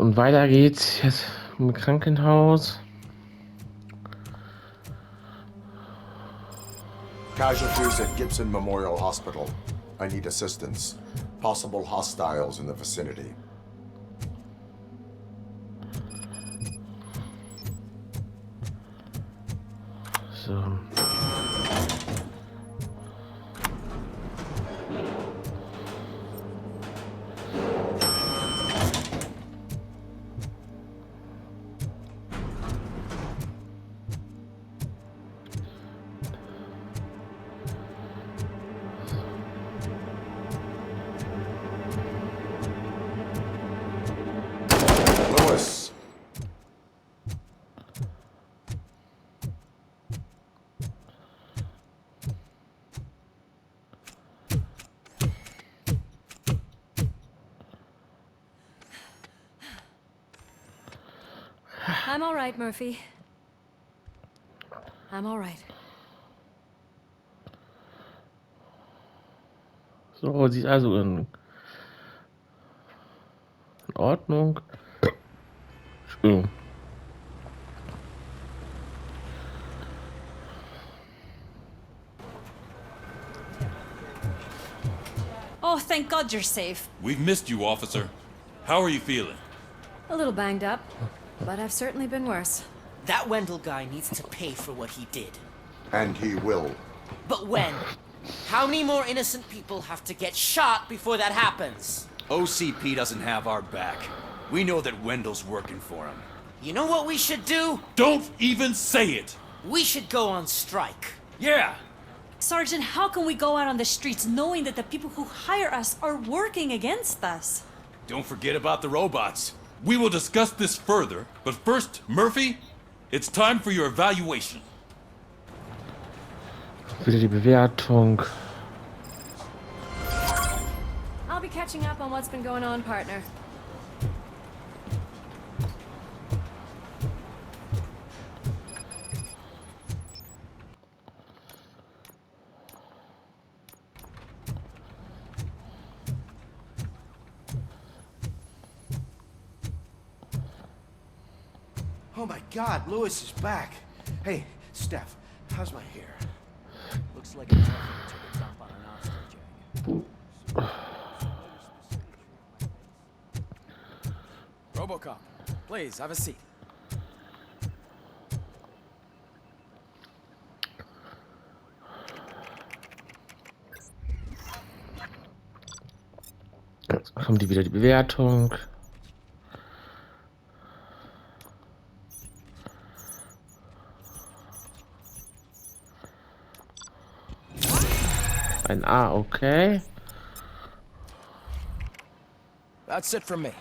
Und weiter geht's jetzt im Krankenhaus. Casualties at Gibson Memorial Hospital. I need assistance. Possible hostiles in the vicinity. So. Lewis. I'm all right, Murphy. I'm all right. So, sie ist also in Ordnung. Entschuldigung. Oh, thank God you're safe. We've missed you, officer. How are you feeling? A little banged up, but I've certainly been worse. That Wendell guy needs to pay for what he did. And he will. But when? How many more innocent people have to get shot before that happens? OCP doesn't have our back. We know that Wendell's working for him. You know what we should do? Don't even say it! We should go on strike. Yeah! Sergeant, how can we go out on the streets knowing that the people who hire us are working against us? Don't forget about the robots. We will discuss this further, but first, Murphy, it's time for your evaluation. Wieder die Bewertung. I'll be catching up on what's been going on, partner. Oh my God, Lewis is back. Hey, Steph, how's my hair? Looks like a tough took a dump on an ostrich egg. Robocop, please have a seat. Jetzt kommt wieder die Bewertung. Ein A, okay. That's it from me.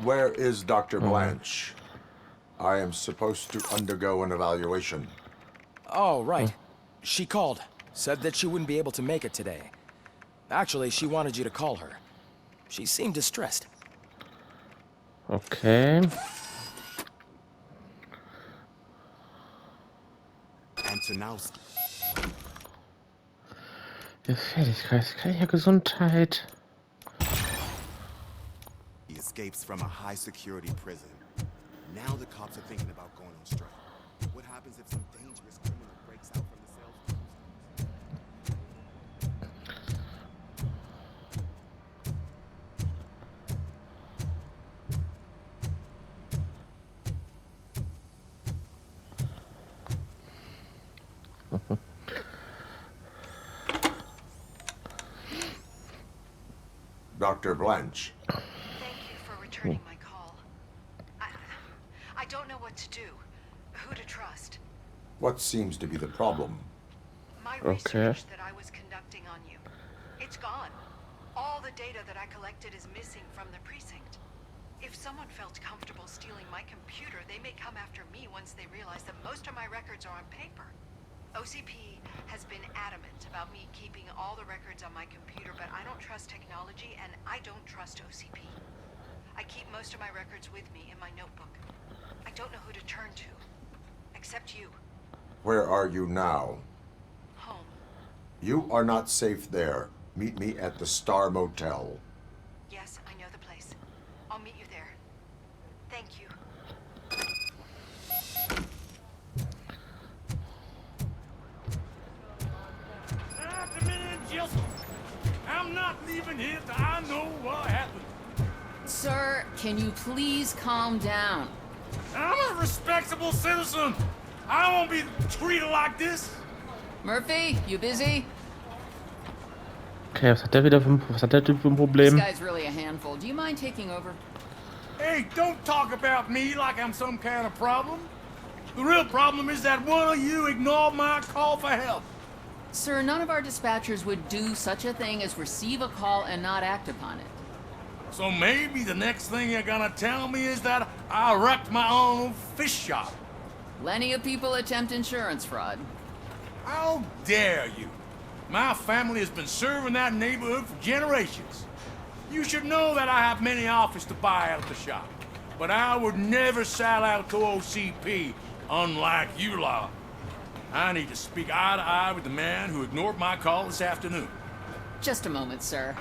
Where is Dr. Blanche? I am supposed to undergo an evaluation. Oh, right. She called. Said that she wouldn't be able to make it today. Actually, she wanted you to call her. She seemed distressed. Okay. Antonowski. Ja, Fertigkeit. Kann ich ja Gesundheit. He escapes from a high-security prison. Now the cops are thinking about going on strike. What happens if some dangerous criminal breaks out from the cells? Dr. Blanche. Thank you for returning my call. I don't know what to do. Who to trust. What seems to be the problem? My Okay. research that I was conducting on you. It's gone. All the data that I collected is missing from the precinct. If someone felt comfortable stealing my computer, they may come after me once they realize that most of my records are on paper. OCP has been adamant about me keeping all the records on my computer, but I don't trust technology and I don't trust OCP. I keep most of my records with me in my notebook. I don't know who to turn to, except you. Where are you now? Home. You are not safe there. Meet me at the Star Motel. Yes, I know the place. I'll meet you there. Thank you. Come in, Joseph. I'm not leaving here till I know what happened. Sir, can you please calm down? I'm a respectable citizen. I won't be treated like this. Murphy, you busy? Okay, was hat der Typ für ein This Problem? guy's really a handful. Do you mind taking over? Hey, don't talk about me like I'm some kind of problem. The real problem is that one of you ignored my call for help. Sir, none of our dispatchers would do such a thing as receive a call and not act upon it. So maybe the next thing you're gonna tell me is that I wrecked my own fish shop. Plenty of people attempt insurance fraud. How dare you? My family has been serving that neighborhood for generations. You should know that I have many offers to buy out the shop. But I would never sell out to OCP, unlike you lot. I need to speak eye to eye with the man who ignored my call this afternoon. Just a moment, sir.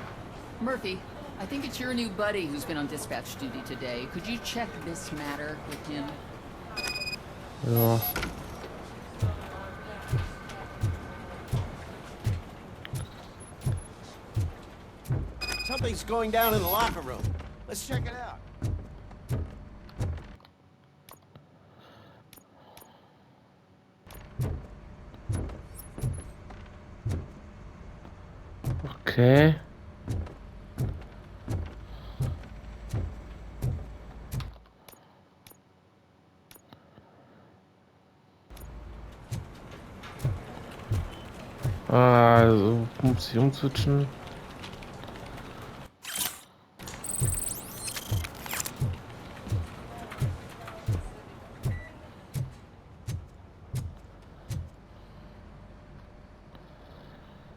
Murphy, I think it's your new buddy who's been on dispatch duty today. Could you check this matter with him? Ja. Something's going down in the locker room. Let's check it out. Okay. Also, muss ich umswitchen.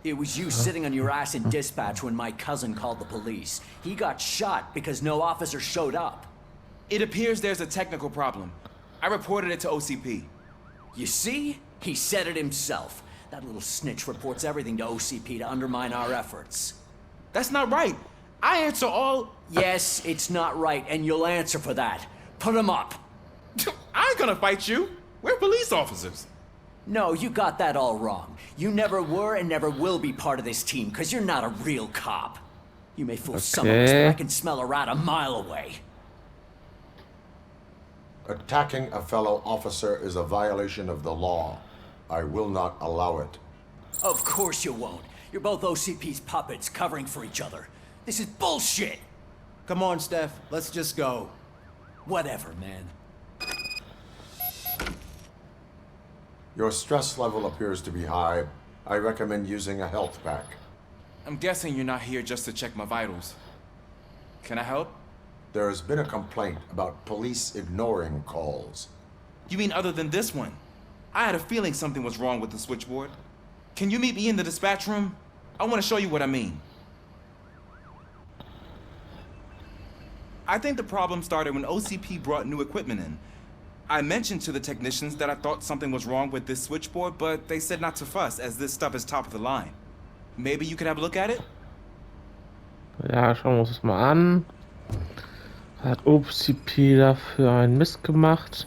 It was you sitting on your ass in dispatch when my cousin called the police. He got shot because no officer showed up. It appears there's a technical problem. I reported it to OCP. You see? He said it himself. That little snitch reports everything to OCP to undermine our efforts. That's not right. I answer all... Yes, it's not right, and you'll answer for that. Put him up. I ain't gonna fight you. We're police officers. No, you got that all wrong. You never were and never will be part of this team, because you're not a real cop. You may fool some of us, but I can smell a rat a mile away. Attacking a fellow officer is a violation of the law. I will not allow it. Of course you won't. You're both OCP's puppets covering for each other. This is bullshit! Come on, Steph. Let's just go. Whatever, man. Your stress level appears to be high. I recommend using a health pack. I'm guessing you're not here just to check my vitals. Can I help? There has been a complaint about police ignoring calls. You mean other than this one? I had a feeling something was wrong with the switchboard. Can you meet me in the dispatch room? I want to show you what I mean. I think the problem started when OCP brought new equipment in. I mentioned to the technicians that I thought something was wrong with this switchboard, but they said not to fuss, as this stuff is top of the line. Maybe you could have a look at it? Ja, schauen wir uns das mal an. Was hat OCP dafür einen Mist gemacht?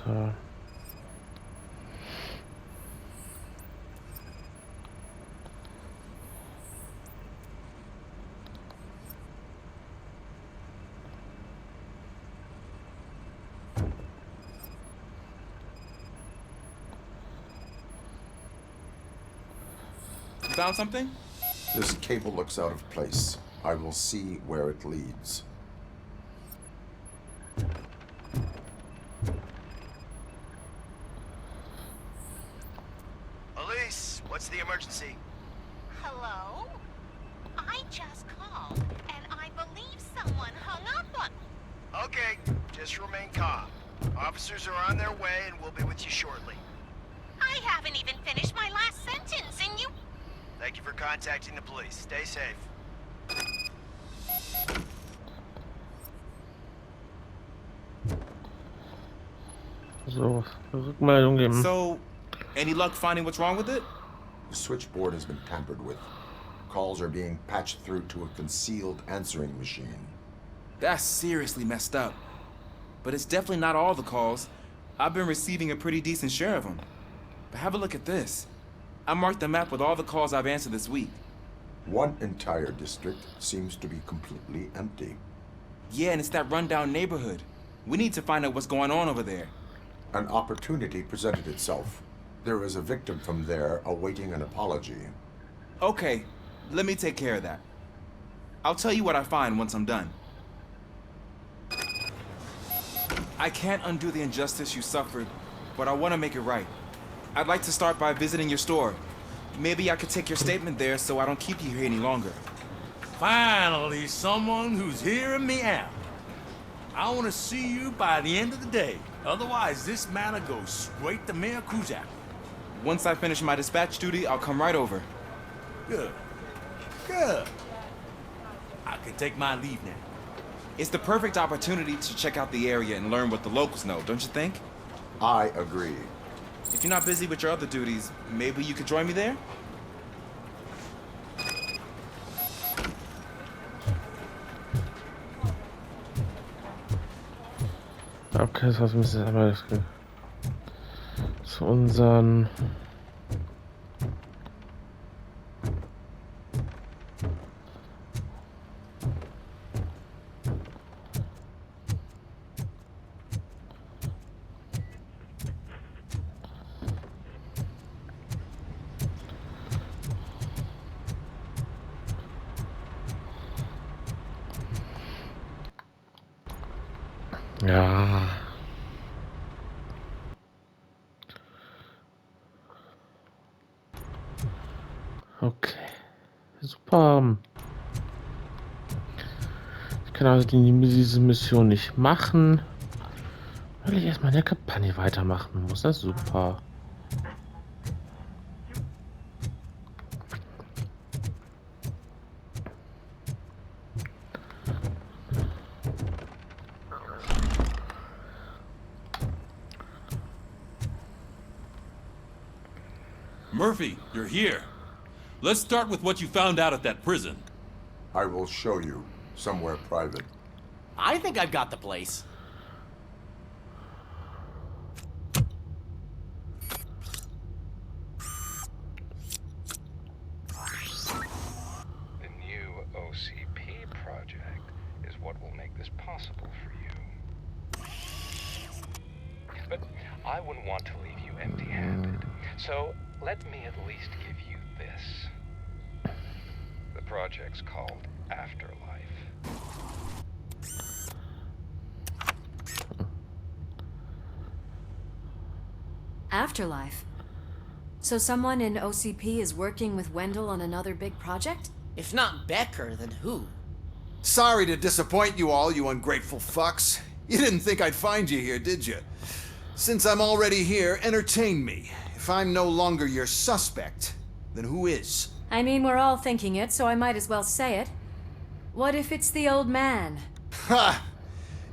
So. You found something? This cable looks out of place. I will see where it leads. Elise, what's the emergency? Hello? I just called, and I believe someone hung up on... Okay, just remain calm. Officers are on their way and we'll be with you shortly. I haven't even finished my last sentence, and you... Thank you for contacting the police. Stay safe. So, Rückmeldung geben. So, any luck finding what's wrong with it? The switchboard has been tampered with. Calls are being patched through to a concealed answering machine. That's seriously messed up. But it's definitely not all the calls. I've been receiving a pretty decent share of them. But have a look at this. I marked the map with all the calls I've answered this week. One entire district seems to be completely empty. Yeah, and it's that rundown neighborhood. We need to find out what's going on over there. An opportunity presented itself. There is a victim from there awaiting an apology. Okay, let me take care of that. I'll tell you what I find once I'm done. I can't undo the injustice you suffered, but I want to make it right. I'd like to start by visiting your store. Maybe I could take your statement there so I don't keep you here any longer. Finally, someone who's hearing me out. I want to see you by the end of the day. Otherwise, this matter goes straight to Mayor Kuzak. Once I finish my dispatch duty, I'll come right over. Good. Good. I can take my leave now. It's the perfect opportunity to check out the area and learn what the locals know, don't you think? I agree. If you're not busy with your other duties, maybe you could join me there? Okay, das heißt, wir müssen einmal zu unseren ja. Okay. Super. Ich kann also diese Mission nicht machen, weil ich erstmal eine Kampagne weitermachen muss. Das ist super. Murphy, you're here. Let's start with what you found out at that prison. I will show you somewhere private. I think I've got the place. The new OCP project is what will make this possible for you. But I wouldn't want to leave you empty-handed. So let me at least give you this. The project's called Afterlife. Afterlife? So someone in OCP is working with Wendell on another big project? If not Becker, then who? Sorry to disappoint you all, you ungrateful fucks. You didn't think I'd find you here, did you? Since I'm already here, entertain me. If I'm no longer your suspect, then who is? I mean, we're all thinking it, so I might as well say it. What if it's the old man? Ha!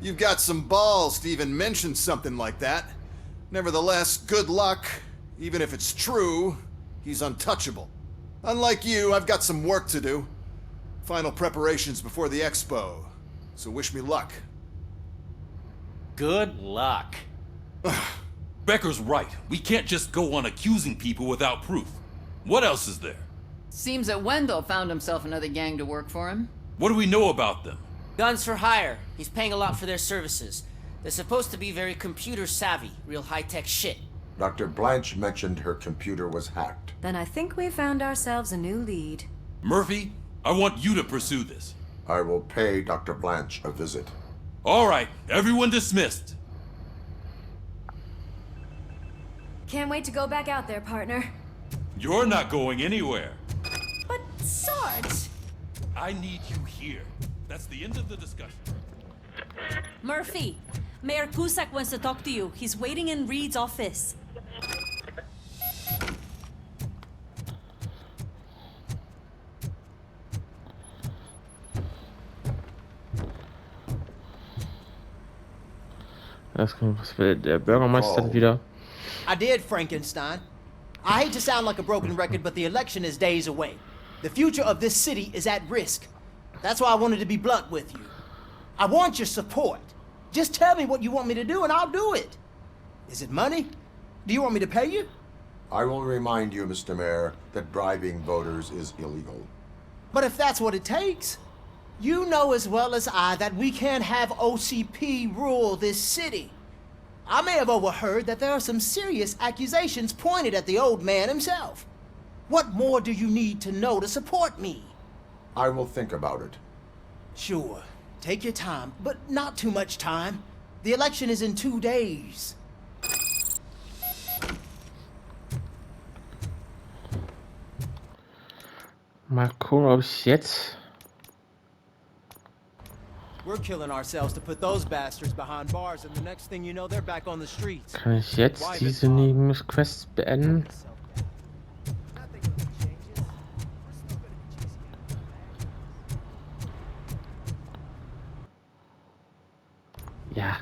You've got some balls to even mention something like that. Nevertheless, good luck. Even if it's true, he's untouchable. Unlike you, I've got some work to do. Final preparations before the expo. So wish me luck. Good luck. Becker's right. We can't just go on accusing people without proof. What else is there? Seems that Wendell found himself another gang to work for him. What do we know about them? Guns for hire. He's paying a lot for their services. They're supposed to be very computer savvy, real high-tech shit. Dr. Blanche mentioned her computer was hacked. Then I think we found ourselves a new lead. Murphy, I want you to pursue this. I will pay Dr. Blanche a visit. All right, everyone dismissed. Can't wait to go back out there, partner. You're not going anywhere. But, Sarge... I need you here. That's the end of the discussion. Murphy, Mayor Cusack wants to talk to you. He's waiting in Reed's office. Was will der Bürgermeister wieder? I did, Frankenstein. I hate to sound like a broken record, but the election is days away. The future of this city is at risk. That's why I wanted to be blunt with you. I want your support. Just tell me what you want me to do and I'll do it. Is it money? Do you want me to pay you? I will remind you, Mr. Mayor, that bribing voters is illegal. But if that's what it takes, you know as well as I that we can't have OCP rule this city. I may have overheard that there are some serious accusations pointed at the old man himself. What more do you need to know to support me? I will think about it. Sure. Take your time, but not too much time. The election is in 2 days. Mal gucken, ob ich jetzt... We're killing ourselves to put those bastards behind bars, and the next thing you know, they're back on the streets. Kann ich jetzt diese Nebenquests beenden? Ja.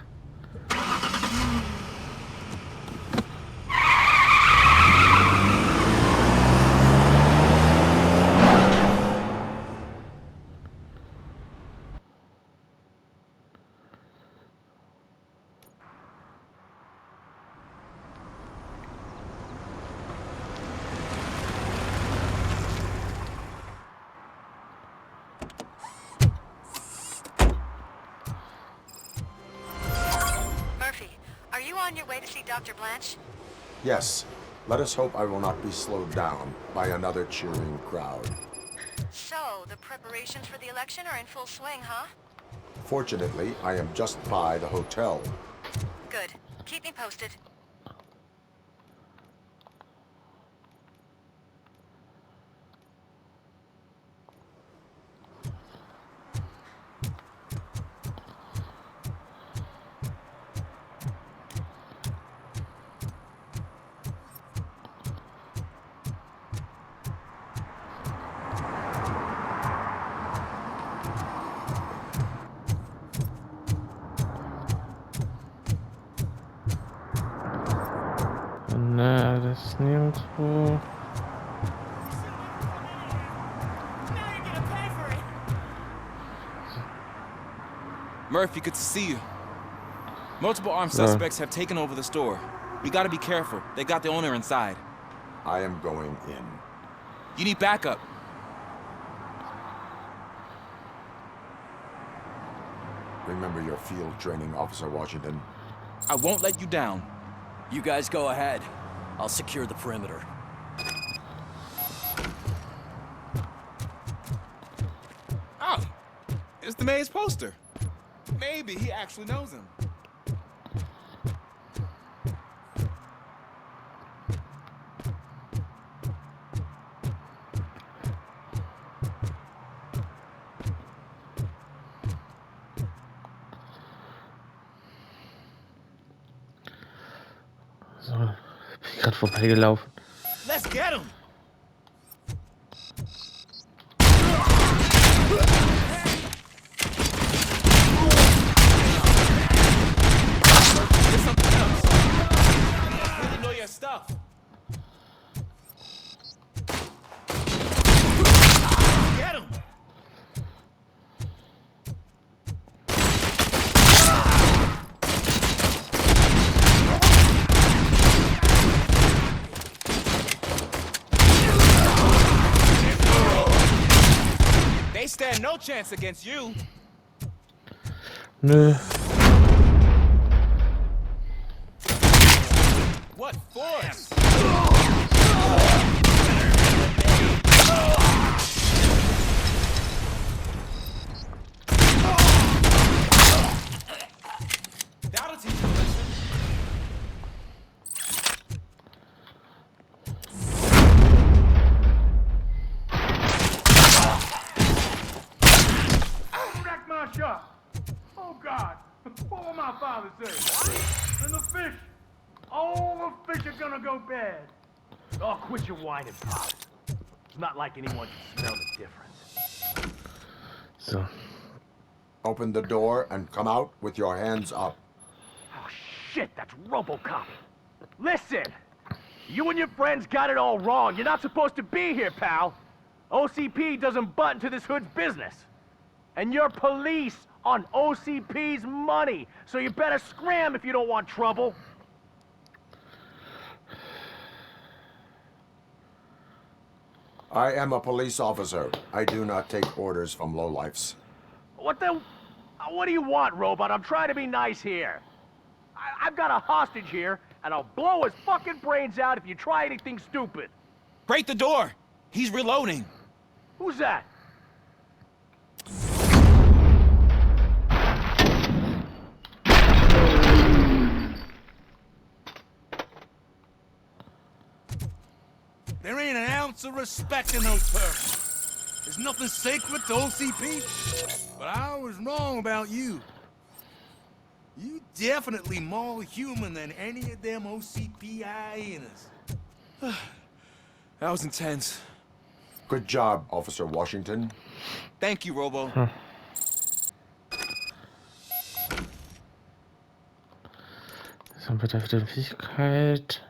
On your way to see Dr. Blanche? Yes. Let us hope I will not be slowed down by another cheering crowd. So, the preparations for the election are in full swing, huh? Fortunately, I am just by the hotel. Good. Keep me posted. Na, das ist nirgendwo. Murphy, good to see you. Multiple armed suspects have taken over the store. We gotta be careful. They got the owner inside. I am going in. You need backup. Remember your field training, Officer Washington. I won't let you down. You guys go ahead. I'll secure the perimeter. Oh, it's the mayor's poster. Maybe he actually knows him. So, bin ich gerade vorbeigelaufen. Let's get him. They stand no chance against you. Nö. What force? That'll teach you a lesson. Wreck my shop. Oh God, what will my father say? And the fish, all the fish are gonna go bad. Oh, quit your whining, Pop. It's not like anyone can smell the difference. So. Open the door and come out with your hands up. Oh, shit, that's Robocop. Listen! You and your friends got it all wrong. You're not supposed to be here, pal. OCP doesn't butt into this hood's business. And you're police on OCP's money, so you better scram if you don't want trouble. I am a police officer. I do not take orders from lowlifes. What do you want, Robot? I'm trying to be nice here. I've got a hostage here, and I'll blow his fucking brains out if you try anything stupid. Break the door! He's reloading. Who's that? There ain't an ounce of respect in those terms. There's nothing sacred to OCP. But I was wrong about you. You definitely more human than any of them OCP hyenas. That was intense. Good job, Officer Washington. Thank you, Robo. Das haben wir da wieder Fähigkeit.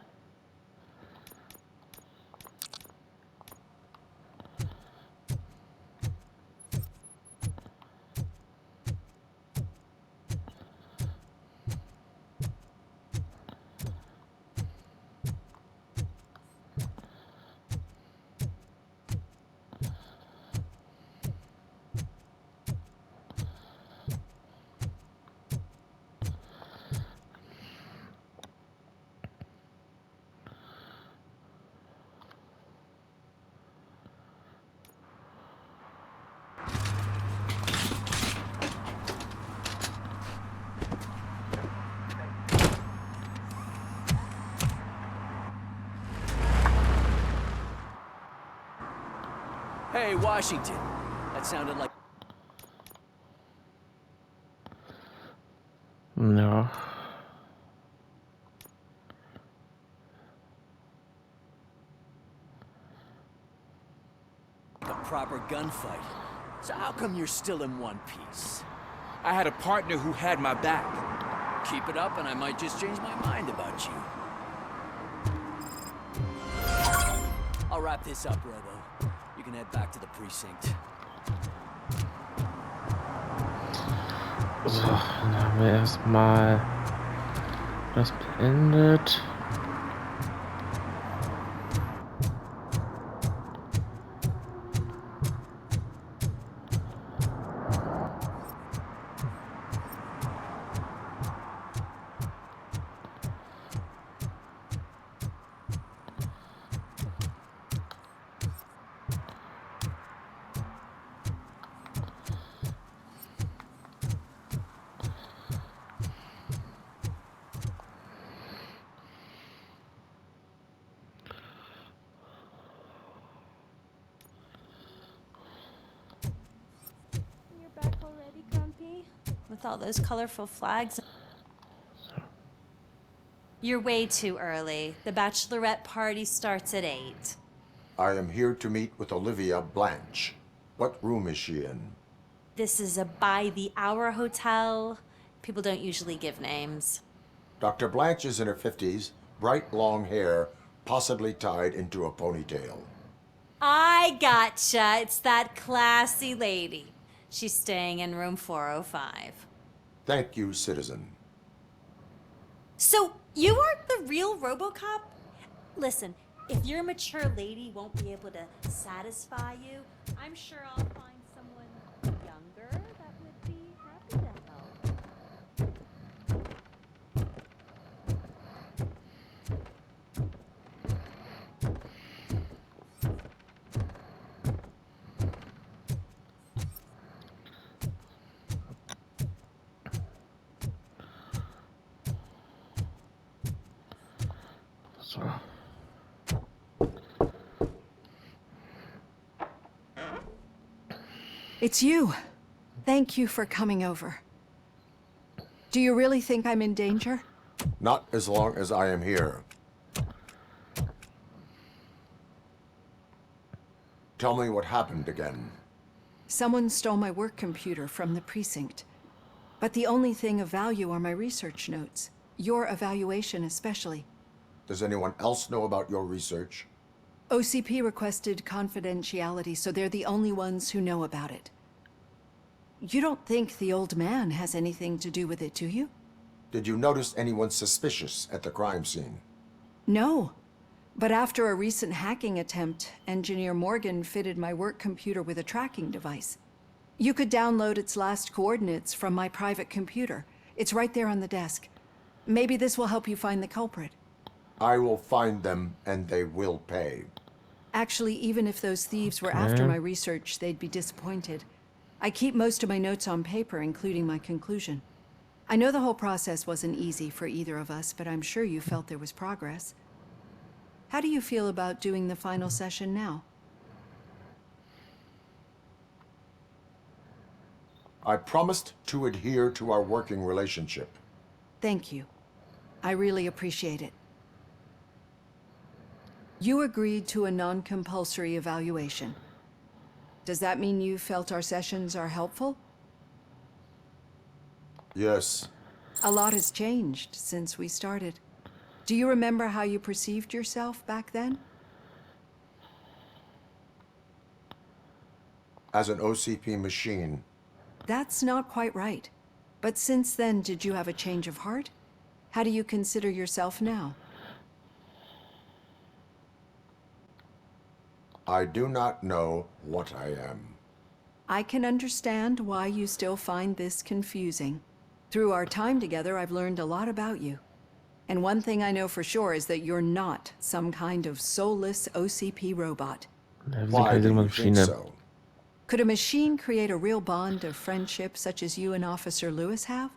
Hey, Washington. That sounded like... Ja. a proper gunfight. So how come you're still in one piece? I had a partner who had my back. Keep it up and I might just change my mind about you. I'll wrap this up, Robo. You can head back to the precinct. So, dann haben wir erstmal das beendet. With all those colorful flags. You're way too early. The bachelorette party starts at 8. I am here to meet with Olivia Blanche. What room is she in? This is a by-the-hour hotel. People don't usually give names. Dr. Blanche is in her 50s, bright long hair, possibly tied into a ponytail. I gotcha. It's that classy lady. She's staying in room 405. Thank you, citizen. So, you aren't the real Robocop? Listen, if your mature lady won't be able to satisfy you, I'm sure I'll find someone younger that would be happy to help. So. It's you. Thank you for coming over. Do you really think I'm in danger? Not as long as I am here. Tell me what happened again. Someone stole my work computer from the precinct. But the only thing of value are my research notes. Your evaluation especially. Does anyone else know about your research? OCP requested confidentiality, so they're the only ones who know about it. You don't think the old man has anything to do with it, do you? Did you notice anyone suspicious at the crime scene? No. But after a recent hacking attempt, Engineer Morgan fitted my work computer with a tracking device. You could download its last coordinates from my private computer. It's right there on the desk. Maybe this will help you find the culprit. I will find them, and they will pay. Actually, even if those thieves were after my research, they'd be disappointed. I keep most of my notes on paper, including my conclusion. I know the whole process wasn't easy for either of us, but I'm sure you felt there was progress. How do you feel about doing the final session now? I promised to adhere to our working relationship. Thank you. I really appreciate it. You agreed to a non-compulsory evaluation. Does that mean you felt our sessions are helpful? Yes. A lot has changed since we started. Do you remember how you perceived yourself back then? As an OCP machine. That's not quite right. But since then, did you have a change of heart? How do you consider yourself now? I do not know what I am. I can understand why you still find this confusing. Through our time together, I've learned a lot about you. And one thing I know for sure is that you're not some kind of soulless OCP robot. Why do you think so? Could a machine create a real bond of friendship such as you and Officer Lewis have?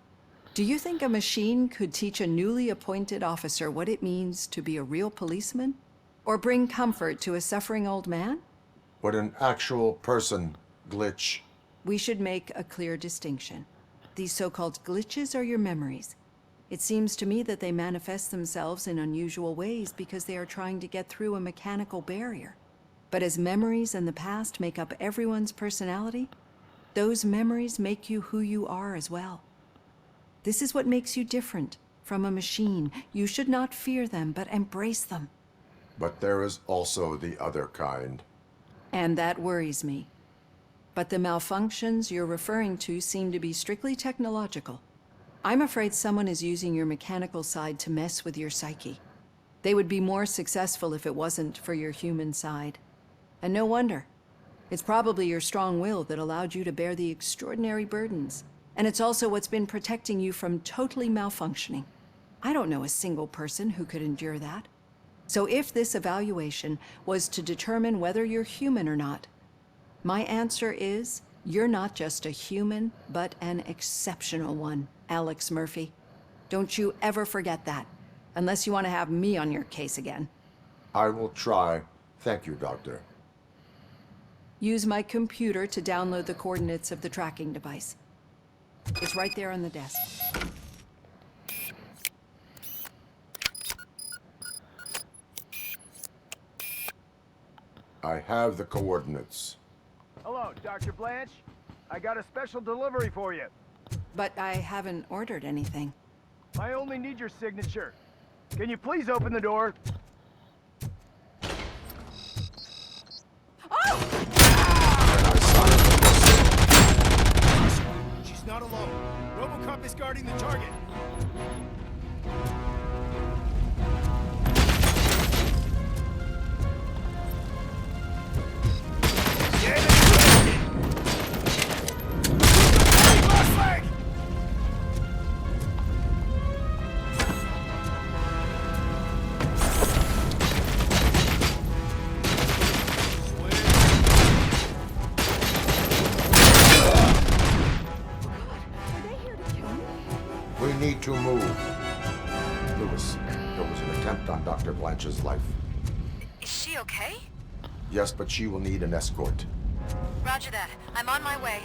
Do you think a machine could teach a newly appointed officer what it means to be a real policeman? Or bring comfort to a suffering old man? Would an actual person glitch? We should make a clear distinction. These so-called glitches are your memories. It seems to me that they manifest themselves in unusual ways because they are trying to get through a mechanical barrier. But as memories in the past make up everyone's personality, those memories make you who you are as well. This is what makes you different from a machine. You should not fear them, but embrace them. But there is also the other kind. And that worries me. But the malfunctions you're referring to seem to be strictly technological. I'm afraid someone is using your mechanical side to mess with your psyche. They would be more successful if it wasn't for your human side. And no wonder. It's probably your strong will that allowed you to bear the extraordinary burdens. And it's also what's been protecting you from totally malfunctioning. I don't know a single person who could endure that. So if this evaluation was to determine whether you're human or not, my answer is, you're not just a human, but an exceptional one, Alex Murphy. Don't you ever forget that, unless you want to have me on your case again. I will try. Thank you, Doctor. Use my computer to download the coordinates of the tracking device. It's right there on the desk. I have the coordinates. Hello, Dr. Blanche. I got a special delivery for you. But I haven't ordered anything. I only need your signature. Can you please open the door? She's not alone. Robocop is guarding the target. We need to move. Lewis, there was an attempt on Dr. Blanche's life. Is she okay? Yes, but she will need an escort. Roger that. I'm on my way.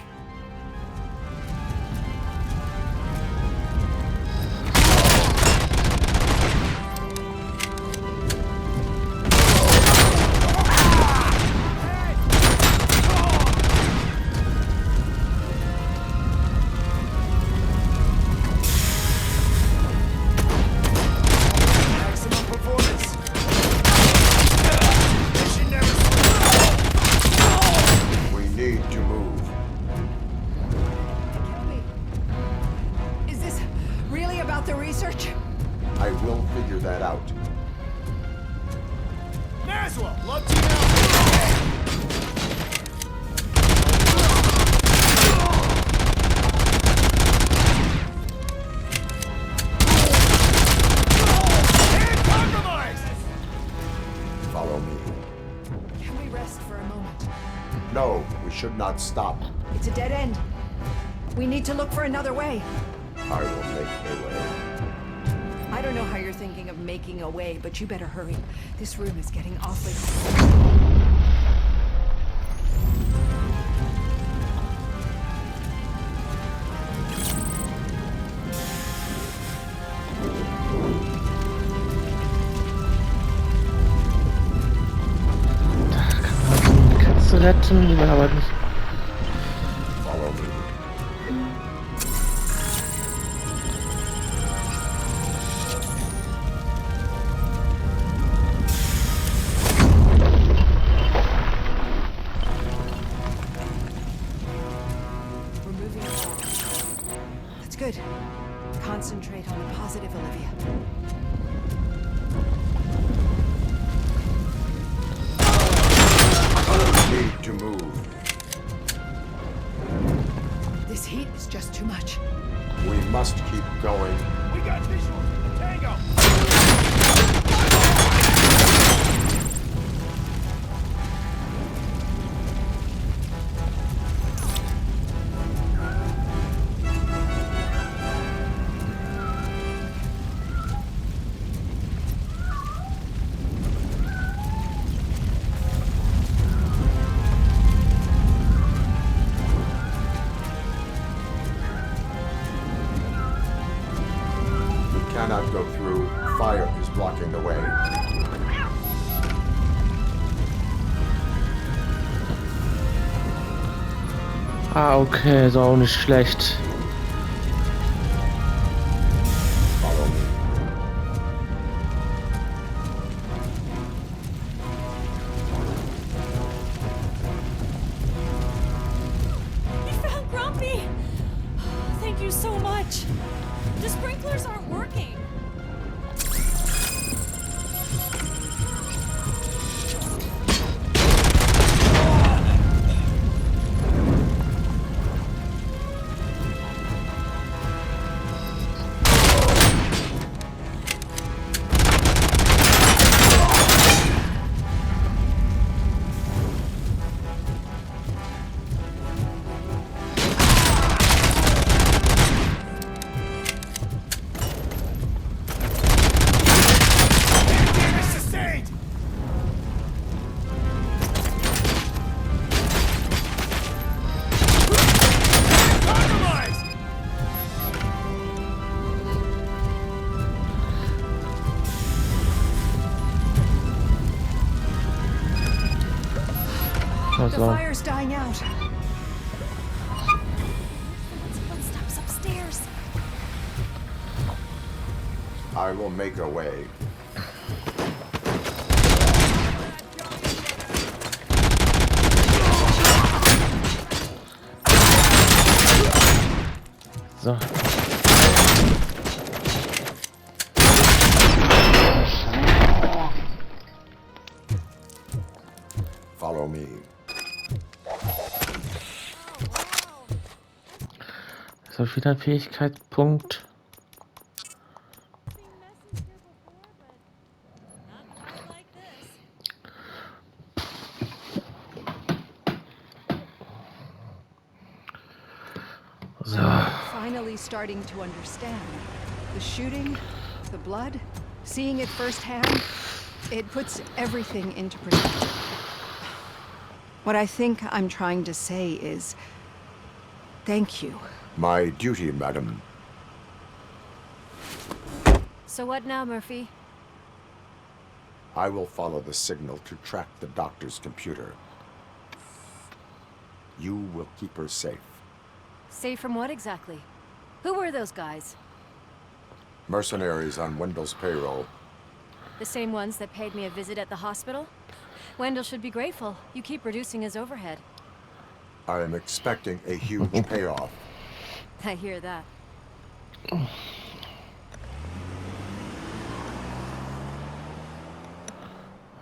for a moment. No, we should not stop. It's a dead end. We need to look for another way. I will make a way. I don't know how you're thinking of making a way, but you better hurry. This room is getting awfully hot. Retten, die will aber nicht. Follow me. We're moving along. That's good. Concentrate on the positive, Olivia. Need to move. This heat is just too much. We must keep going. We got visuals. Tango. Cannot go through. Fire is blocking the way. Ah, okay, ist auch nicht schlecht. Follow me. You found Grumpy! Thank you so much. The sprinklers aren't working. The fire's dying out. Footsteps upstairs. I will make a way. So. Follow me. So, wieder ein Fähigkeitspunkt. So. Finally starting to understand. The shooting, the blood, seeing it firsthand, it puts everything into perspective. What I think I'm trying to say is, thank you. My duty, madam. So what now, Murphy? I will follow the signal to track the doctor's computer. You will keep her safe. Safe from what exactly? Who were those guys? Mercenaries on Wendell's payroll. The same ones that paid me a visit at the hospital? Wendell should be grateful. You keep reducing his overhead. I am expecting a huge payoff. I hear that.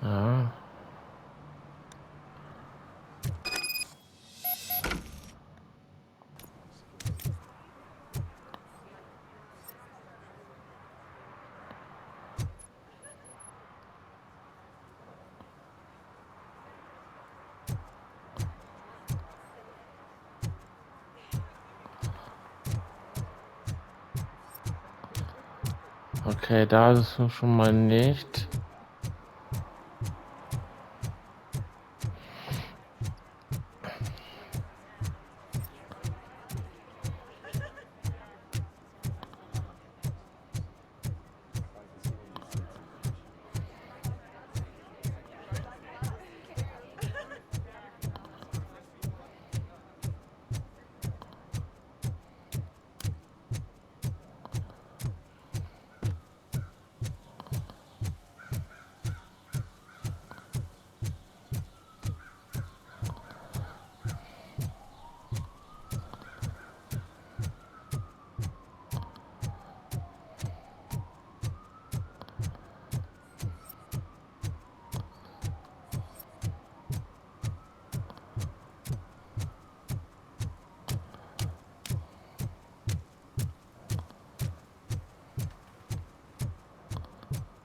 Ah. Okay, da ist es schon mal nicht.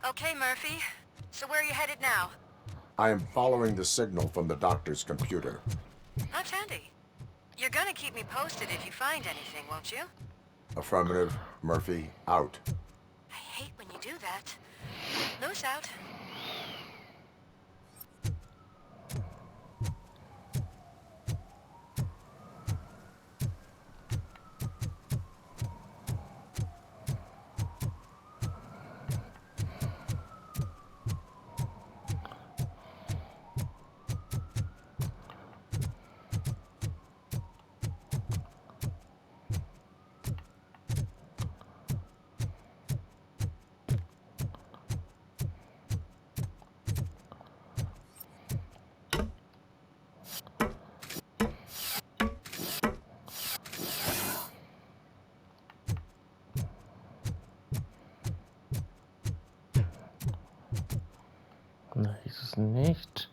Okay, Murphy. So where are you headed now? I am following the signal from the doctor's computer. That's handy. You're gonna keep me posted if you find anything, won't you? Affirmative. Murphy, out. I hate when you do that. Loose out. Na, ist es nicht.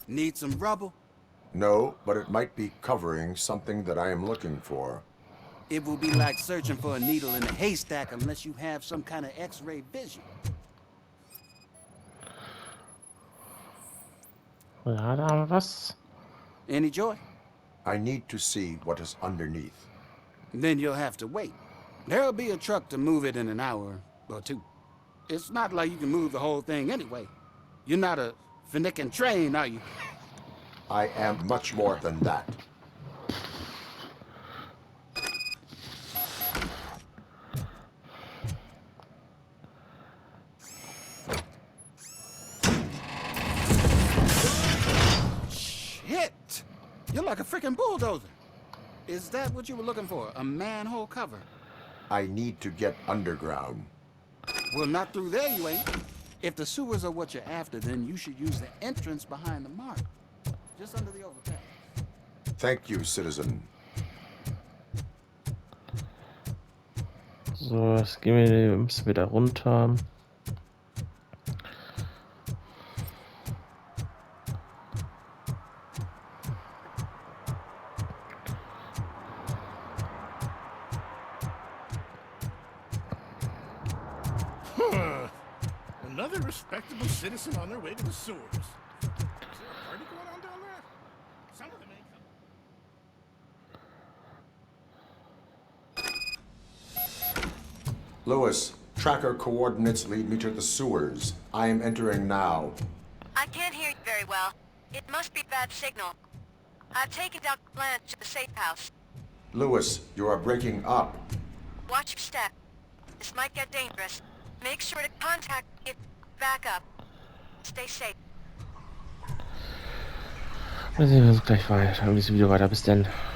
Need some rubble? No, but it might be covering something that I am looking for. It will be like searching for a needle in a haystack unless you have some kind of X-ray vision. Ja, da haben wir was. Any joy? I need to see what is underneath. Then you'll have to wait. There'll be a truck to move it in an hour or two. It's not like you can move the whole thing anyway. You're not a finicking train, are you? I am much more than that. Shit! You're like a freaking bulldozer. Is that what you were looking for? A manhole cover? I need to get underground. Well, not through there, you ain't. If the sewers are what you're after, then you should use the entrance behind the mark. Just under the overpass. Thank you, citizen. So, jetzt müssen wir da runter. Another respectable citizen on their way to the sewers. Is there a party going on down there? Some of them ain't coming. Lewis, tracker coordinates lead me to the sewers. I am entering now. I can't hear you very well. It must be bad signal. I've taken down Blanche to the safe house. Lewis, you are breaking up. Watch your step. This might get dangerous. Make sure to contact it. Back up. Stay safe. Wir sehen uns gleich weiter. Dieses Video weiter. Bis dann.